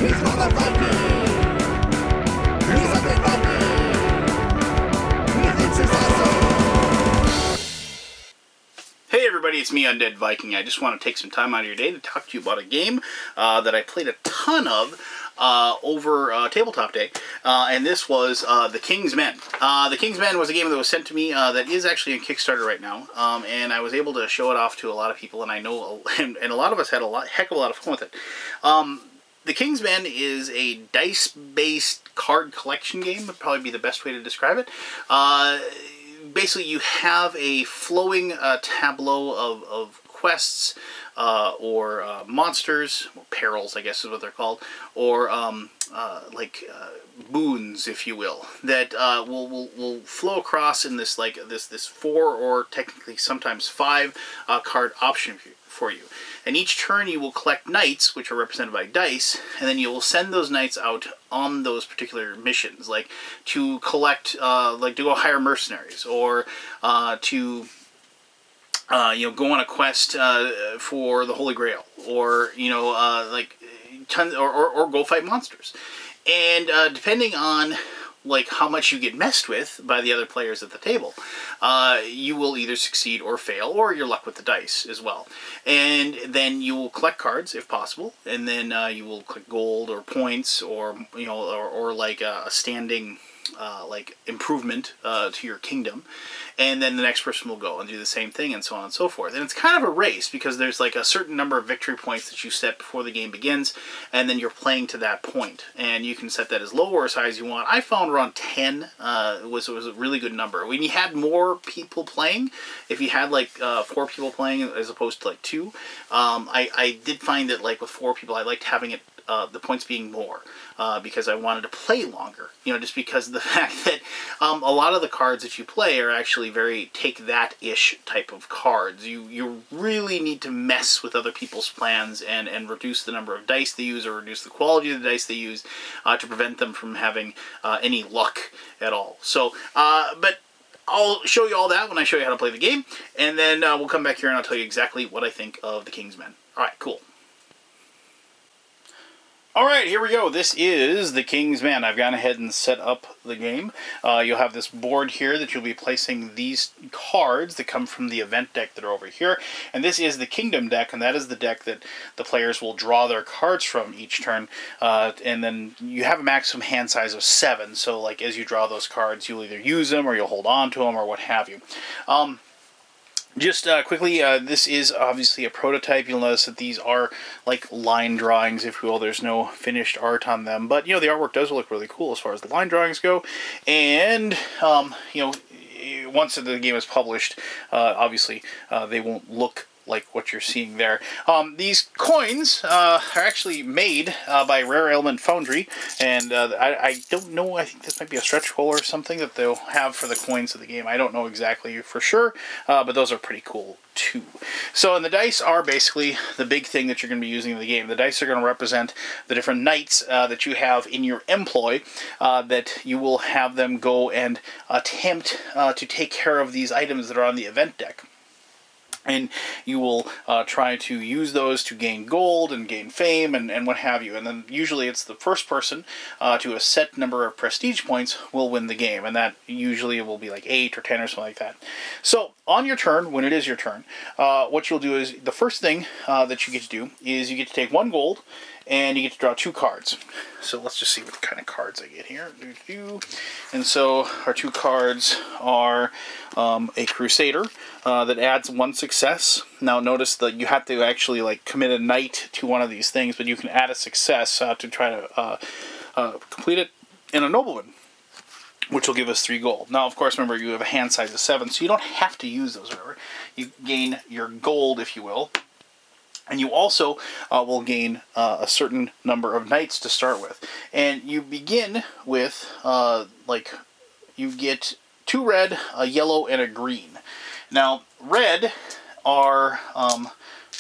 Hey everybody, it's me, Undead Viking. I just want to take some time out of your day to talk to you about a game that I played a ton of over Tabletop Day, and this was The King's Men. The King's Men was a game that was sent to me that is actually on Kickstarter right now, and I was able to show it off to a lot of people, and I know, and a lot of us had heck of a lot of fun with it. The King's Men is a dice-based card collection game, would probably be the best way to describe it. Basically, you have a flowing tableau of quests or monsters, or perils, I guess is what they're called, or boons, if you will, that will flow across in this this 4 or technically sometimes 5 card option for you. And each turn you will collect knights, which are represented by dice, and then you will send those knights out on those particular missions, like to collect, to go hire mercenaries, or to go on a quest for the Holy Grail, or or go fight monsters. And depending on how much you get messed with by the other players at the table, you will either succeed or fail, or your luck with the dice as well. And then you will collect cards if possible, and then you will collect gold or points, or like a standing improvement to your kingdom, and then the next person will go and do the same thing, and so on and so forth. And it's kind of a race, because there's a certain number of victory points that you set before the game begins, and then you're playing to that point, and you can set that as low or as high as you want. I found around 10 was a really good number. When you had more people playing, if you had 4 people playing as opposed to 2, I did find that with 4 people, I liked having it the points being more, because I wanted to play longer, just because of the fact that a lot of the cards that you play are actually very take-that-ish type of cards. You really need to mess with other people's plans and reduce the number of dice they use, or reduce the quality of the dice they use, to prevent them from having any luck at all. So, but I'll show you all that when I show you how to play the game, and then we'll come back here and I'll tell you exactly what I think of The King's Men. Alright, cool. Alright, here we go. This is The King's Men. I've gone ahead and set up the game. You'll have this board here that you'll be placing these cards that come from the event deck that are over here. And this is the Kingdom deck, and that is the deck that the players will draw their cards from each turn. And then you have a maximum hand size of 7, so as you draw those cards, you'll either use them, or you'll hold on to them, or what have you. Just quickly, this is obviously a prototype. You'll notice that these are line drawings, if you will. There's no finished art on them, but the artwork does look really cool as far as the line drawings go. And once the game is published, obviously they won't look like what you're seeing there. These coins are actually made by Rare Element Foundry, and I don't know, I think this might be a stretch goal or something that they'll have for the coins of the game. I don't know exactly for sure, but those are pretty cool too. So, and the dice are basically the big thing that you're going to be using in the game. The dice are going to represent the different knights that you have in your employ, that you will have them go and attempt to take care of these items that are on the event deck. And you will try to use those to gain gold and gain fame and what have you. And then usually it's the first person to a set number of prestige points will win the game. And that usually will be 8 or 10 or something like that. So on your turn, when it is your turn, what you'll do is the first thing that you get to do is you get to take 1 gold, and you get to draw 2 cards. So let's just see what kind of cards I get here. And so our 2 cards are a Crusader that adds 1 success. Now notice that you have to actually commit a knight to one of these things, but you can add a success to try to complete it, and a Nobleman, which will give us 3 gold. Now, of course, remember, you have a hand size of 7, so you don't have to use those. Whatever. You gain your gold, if you will. And you also will gain a certain number of knights to start with. And you begin with, you get 2 red, a yellow, and a green. Now, red are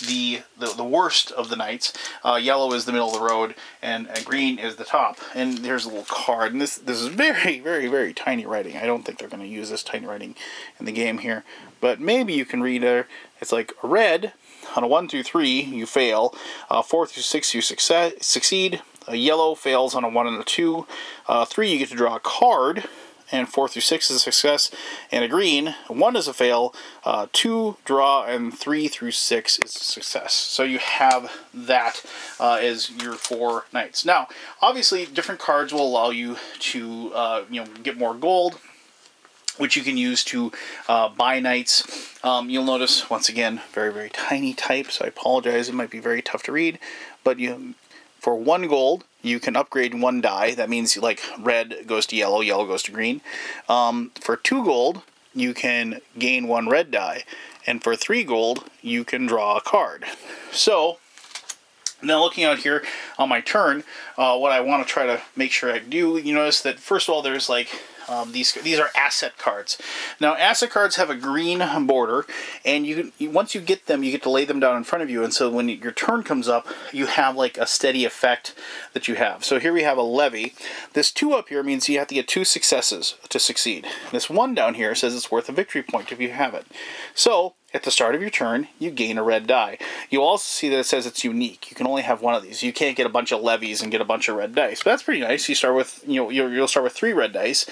the worst of the knights. Yellow is the middle of the road, and green is the top. And there's a little card. And this is very, very, very tiny writing. I don't think they're going to use this tiny writing in the game here. But maybe you can read it. It's a red. On a 1 through 3, you fail. 4 through 6, you succeed. A yellow fails on a 1 and a 2. 3, you get to draw a card. And 4 through 6 is a success. And a green, 1 is a fail. 2, draw, and 3 through 6 is a success. So you have that as your 4 knights. Now, obviously, different cards will allow you to get more gold, which you can use to buy knights. You'll notice, once again, very, very tiny type, so I apologize, it might be very tough to read, but for 1 gold, you can upgrade 1 die. That means, like, red goes to yellow, yellow goes to green. For 2 gold, you can gain 1 red die, and for 3 gold, you can draw a card. So, now looking out here on my turn, what I want to try to make sure I do, you notice that, first of all, there's, like, these are asset cards. Now, asset cards have a green border, and once you get them, you get to lay them down in front of you, and so when your turn comes up, you have like a steady effect that you have. So here we have a levy. This 2 up here means you have to get 2 successes to succeed. This 1 down here says it's worth a victory point if you have it. So at the start of your turn, you gain a red die. You'll also see that it says it's unique. You can only have 1 of these. You can't get a bunch of levies and get a bunch of red dice. But that's pretty nice. You start with, you'll start with 3 red dice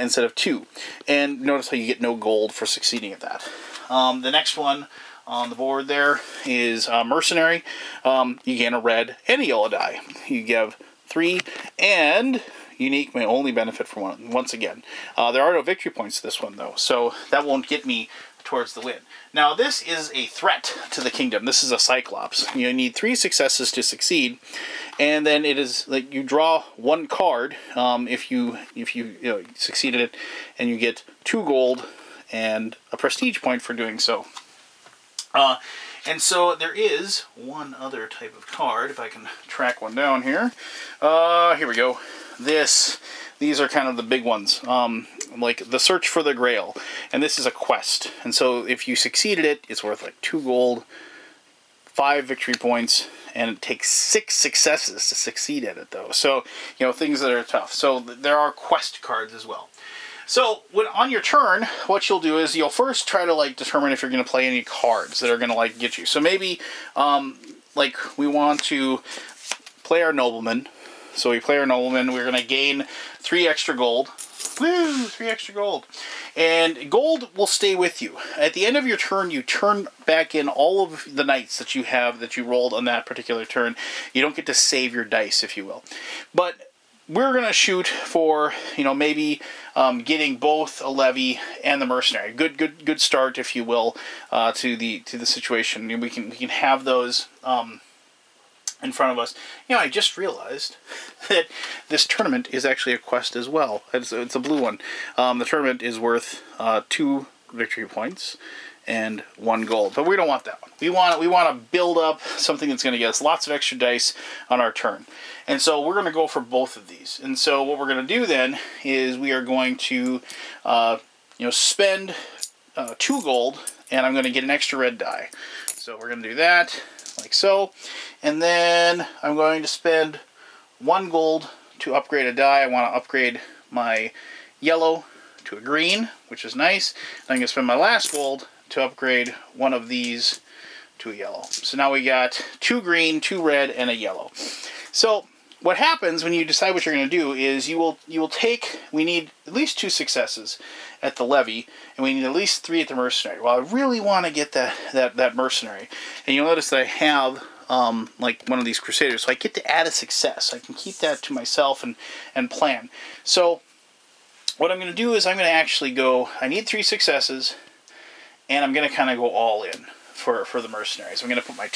instead of 2. And notice how you get no gold for succeeding at that. The next one on the board there is Mercenary. You gain a red and a yellow die. You give 3, and unique may only benefit from 1 once again. There are no victory points to this one, though, so that won't get me towards the win. Now, this is a threat to the kingdom. This is a Cyclops. You need 3 successes to succeed, and then it is like you draw 1 card if you succeeded it, and you get 2 gold and a prestige point for doing so. And so there is one other type of card, if I can track one down here. Here we go. These are kind of the big ones, like the Search for the Grail, and this is a quest. And so if you succeeded it, it's worth like 2 gold, 5 victory points, and it takes 6 successes to succeed at it, though. So, things that are tough. So there are quest cards as well. So on your turn, what you'll do is you'll first try to determine if you're going to play any cards that are going to get you. So maybe we want to play our nobleman. So we play our nobleman. We're going to gain 3 extra gold. Woo! 3 extra gold. And gold will stay with you. At the end of your turn, you turn back in all of the knights that you rolled on that particular turn. You don't get to save your dice, if you will. But we're going to shoot for, maybe getting both a levy and the mercenary. Good start, if you will, to the situation. We can have those in front of us. I just realized that this tournament is actually a quest as well. It's a blue one. The tournament is worth 2 victory points and 1 gold, but we don't want that one. We want to build up something that's going to get us lots of extra dice on our turn, and so we're going to go for both of these. And so what we're going to do then is we are going to spend 2 gold, and I'm going to get an extra red die. So we're going to do that like so, and then I'm going to spend 1 gold to upgrade a die. I want to upgrade my yellow to a green, which is nice. And I'm going to spend my last gold to upgrade one of these to a yellow. So now we got 2 green, 2 red, and a yellow. So what happens when you decide what you're going to do is you will take, we need at least 2 successes at the levy, and we need at least 3 at the mercenary. Well, I really want to get that mercenary. And you'll notice that I have like one of these crusaders, so I get to add a success. I can keep that to myself and plan. So what I'm going to do is I'm going to actually go, I need 3 successes, and I'm going to kind of go all in for the mercenaries. I'm going to put my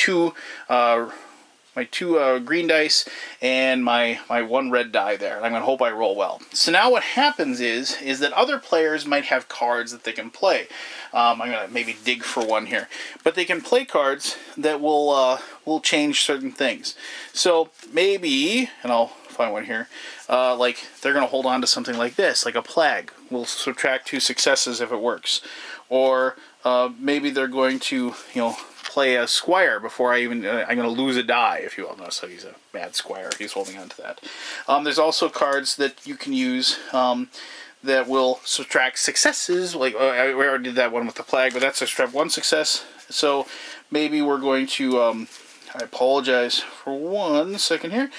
2 green dice and my 1 red die there, and I'm going to hope I roll well. So now what happens is that other players might have cards that they can play. I'm going to maybe dig for one here, but they can play cards that will change certain things. So maybe, and I'll find one here, like they're going to hold on to something like this, like a plague. We'll subtract 2 successes if it works. Or maybe they're going to, play a squire before I'm going to lose a die, if you will. Notice how he's a bad squire. He's holding on to that. There's also cards that you can use that will subtract successes. Like, we already did that one with the plague, but that's subtract 1 success. So maybe we're going to, I apologize for 1 second here.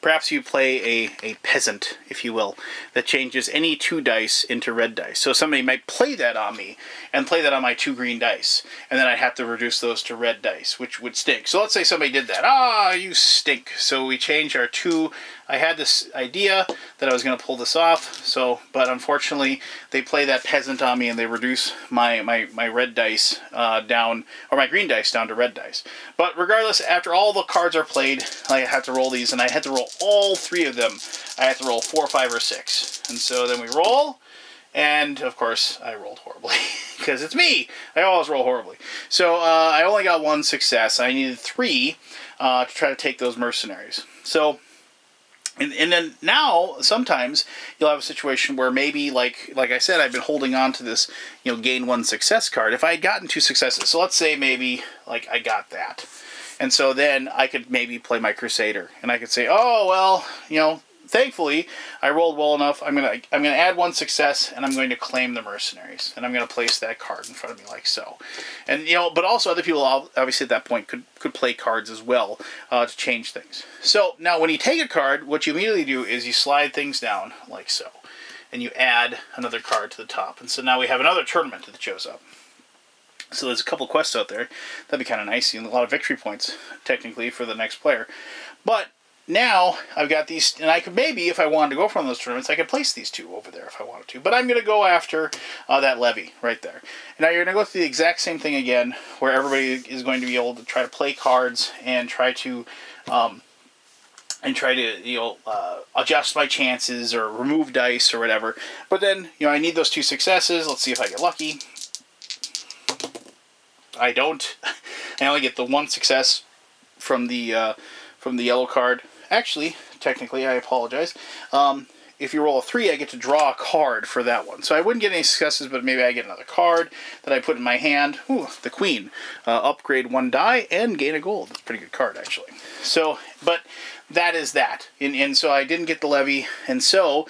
perhaps you play a peasant, if you will, that changes any 2 dice into red dice. So somebody might play that on me and play that on my 2 green dice, and then I'd have to reduce those to red dice, which would stink. So let's say somebody did that. Ah, you stink. So we change our 2. I had this idea that I was going to pull this off, but unfortunately they play that peasant on me and they reduce my red dice down, or my green dice down to red dice. But regardless, after all the cards are played, I have to roll these, and I had to roll all 3 of them. I had to roll 4, 5, or 6. And so then we roll, and of course I rolled horribly because it's me. I always roll horribly. So I only got 1 success. I needed 3 to try to take those mercenaries. So and then now sometimes you'll have a situation where maybe like I said, I've been holding on to this, gain 1 success card. If I had gotten 2 successes, so let's say maybe like I got that, and so then I could maybe play my Crusader, and I could say, oh well, thankfully I rolled well enough. I'm gonna add 1 success, and I'm going to claim the mercenaries, and I'm going to place that card in front of me like so. And but also other people obviously at that point could play cards as well to change things. So now when you take a card, what you immediately do is you slide things down like so, and you add another card to the top. And so now we have another tournament that shows up. So there's a couple quests out there. That'd be kind of nice. A lot of victory points, technically, for the next player. But now I've got these, and I could maybe, if I wanted to go for one of those tournaments, I could place these 2 over there if I wanted to. But I'm going to go after that levy right there. Now you're going to go through the exact same thing again, where everybody is going to be able to try to play cards and try to adjust my chances or remove dice or whatever. But then, I need those 2 successes. Let's see if I get lucky. I don't. I only get the 1 success from the yellow card. Actually, technically, I apologize. If you roll a 3, I get to draw a card for that one. So I wouldn't get any successes, but maybe I get another card that I put in my hand. Ooh, the Queen. Upgrade 1 die and gain a gold. That's a pretty good card, actually. So, but that is that. And so I didn't get the levy. And so,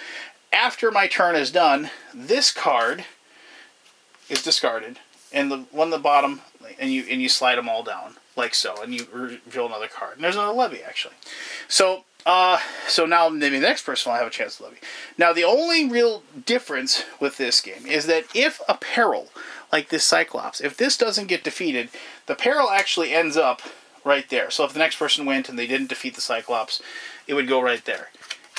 after my turn is done, this card is discarded. And the one at the bottom, and you slide them all down like so, and you reveal another card. And there's another levy, actually. So now maybe the next person will have a chance to levy. Now the only real difference with this game is that if a peril, like this Cyclops, if this doesn't get defeated, the peril actually ends up right there. So if the next person went and they didn't defeat the Cyclops, it would go right there.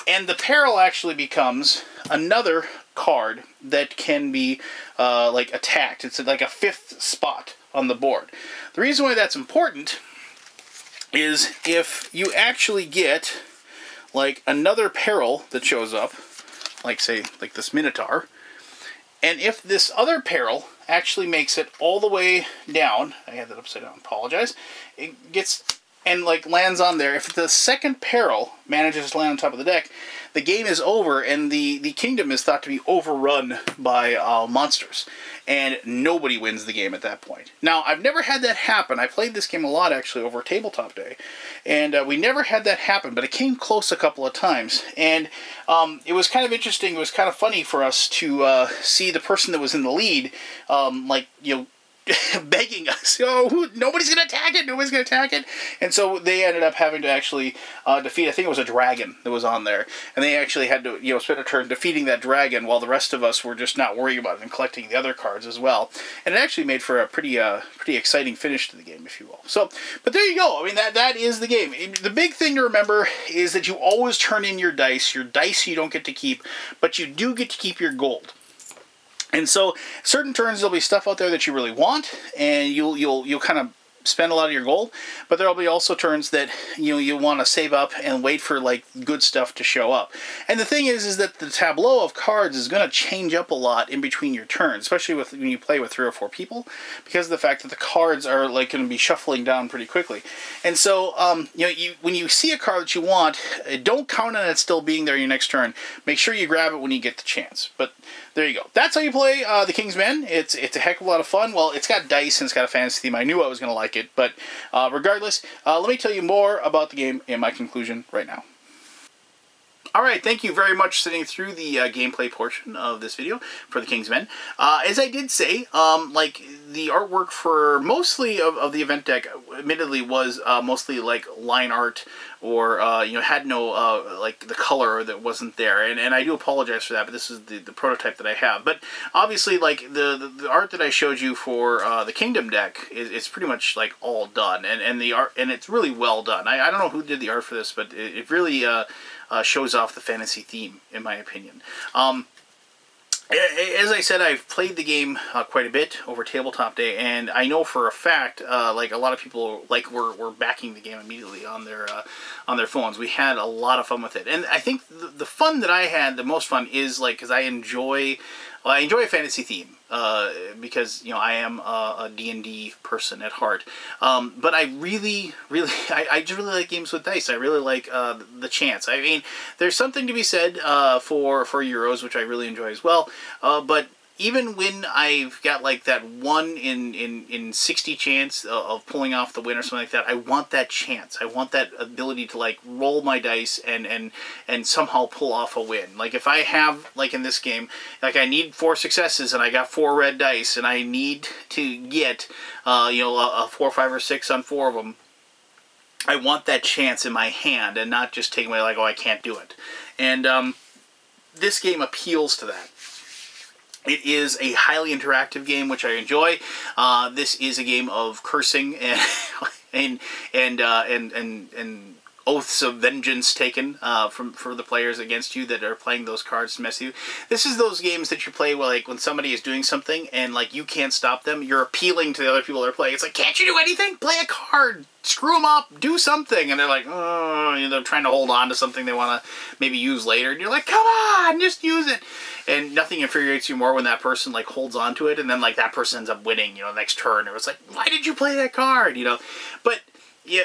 And the peril actually becomes another card that can be attacked. It's like a 5th spot on the board. The reason why that's important is if you actually get like another peril that shows up, like say like this Minotaur, and if this other peril actually makes it all the way down, I had that upside down, apologize, it gets and lands on there. If the second peril manages to land on top of the deck, the game is over, and the kingdom is thought to be overrun by monsters, and nobody wins the game at that point. Now, I've never had that happen. I played this game a lot, actually, over Tabletop Day, and we never had that happen, but it came close a couple of times, and it was kind of interesting. It was kind of funny for us to see the person that was in the lead, begging us, nobody's going to attack it, nobody's going to attack it. And so they ended up having to actually defeat, I think it was a dragon that was on there. And they actually had to, spend a turn defeating that dragon while the rest of us were just not worrying about it and collecting the other cards as well. And it actually made for a pretty exciting finish to the game, if you will. So, but there you go. I mean, that is the game. The big thing to remember is that you always turn in your dice. Your dice you don't get to keep, but you do get to keep your gold. And so, certain turns there'll be stuff out there that you really want, and you'll kind of spend a lot of your gold. But there'll be also turns that you want to save up and wait for good stuff to show up. And the thing is that the tableau of cards is going to change up a lot in between your turns, especially when you play with 3 or 4 people, because of the fact that the cards are going to be shuffling down pretty quickly. And so when you see a card that you want, don't count on it still being there your next turn. Make sure you grab it when you get the chance. But there you go. That's how you play the King's Men. It's a heck of a lot of fun. Well, it's got dice and it's got a fantasy theme. I knew I was going to like it, but regardless, let me tell you more about the game in my conclusion right now. Alright, thank you very much for sitting through the gameplay portion of this video for the King's Men. As I did say, the artwork for mostly of the event deck, admittedly, was mostly line art you know, had no like the color that wasn't there, and I do apologize for that. But this is the prototype that I have. But obviously, like the art that I showed you for the Kingdom deck is pretty much like all done, and the art, and it's really well done. I don't know who did the art for this, but it really shows off the fantasy theme, in my opinion. As I said, I've played the game quite a bit over Tabletop Day, and I know for a fact, like a lot of people, like were backing the game immediately on their phones. We had a lot of fun with it, and I think the fun that I had, the most fun, is like because I enjoy a fantasy theme. Because, you know, I am a D&D person at heart. But I really, I just really like games with dice. I really like the chance. I mean, there's something to be said for Euros, which I really enjoy as well. But even when I've got like that 1 in 60 chance of pulling off the win or something like that, I want that chance. I want that ability to like roll my dice and somehow pull off a win. Like if I have, like in this game, like I need 4 successes and I got 4 red dice and I need to get you know, a 4, 5, or 6 on 4 of them. I want that chance in my hand and not just taking away like, oh, I can't do it. And this game appeals to that. It is a highly interactive game, which I enjoy. This is a game of cursing and oaths of vengeance taken for the players against you that are playing those cards to mess with you. This is those games that you play where, like, when somebody is doing something and like you can't stop them, you're appealing to the other people that are playing. It's like, can't you do anything? Play a card, screw them up, do something. And they're like, oh, you know, they're trying to hold on to something they want to maybe use later. And you're like, come on, just use it. And nothing infuriates you more when that person like holds on to it and then like that person ends up winning, you know, next turn. It was like, why did you play that card? You know, but yeah,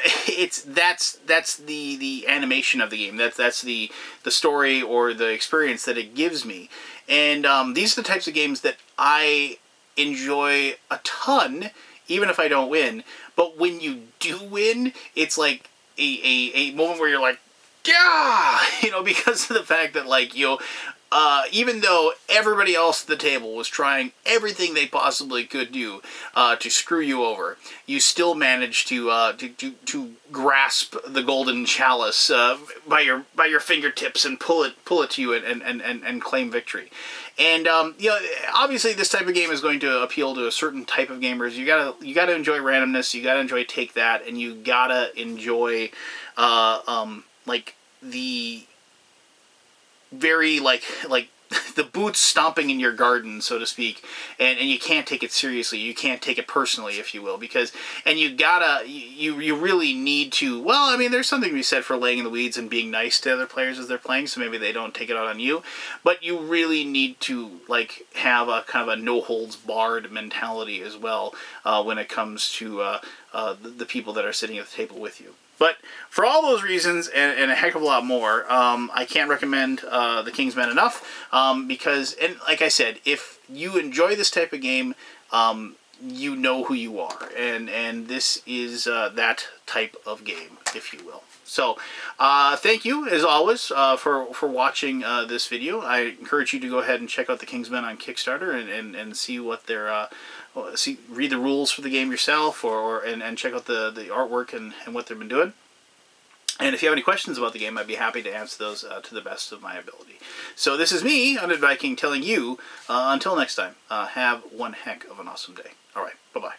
that's the animation of the game. That's the story or the experience that it gives me. And these are the types of games that I enjoy a ton, even if I don't win. But when you do win, it's like a moment where you're like, yeah, you know, because of the fact that like, you know, even though everybody else at the table was trying everything they possibly could do to screw you over, you still managed to grasp the golden chalice by your fingertips and pull it to you and claim victory. And you know, obviously this type of game is going to appeal to a certain type of gamers. You gotta enjoy randomness. You gotta enjoy take that, and you gotta enjoy like the very like the boots stomping in your garden, so to speak, and you can't take it seriously. You can't take it personally, if you will, because you really need to. Well, I mean, there's something to be said for laying in the weeds and being nice to other players as they're playing, so maybe they don't take it out on you. But you really need to like have a kind of a no holds barred mentality as well when it comes to the people that are sitting at the table with you. But for all those reasons and a heck of a lot more, I can't recommend the Kingsmen enough because, and like I said, if you enjoy this type of game, you know who you are, and this is that type of game, if you will. So, thank you, as always, for watching this video. I encourage you to go ahead and check out the Kingsmen on Kickstarter and see what their read the rules for the game yourself, and check out the artwork and what they've been doing. And if you have any questions about the game, I'd be happy to answer those to the best of my ability. So this is me, Undead Viking, telling you, until next time, have one heck of an awesome day. All right, bye-bye.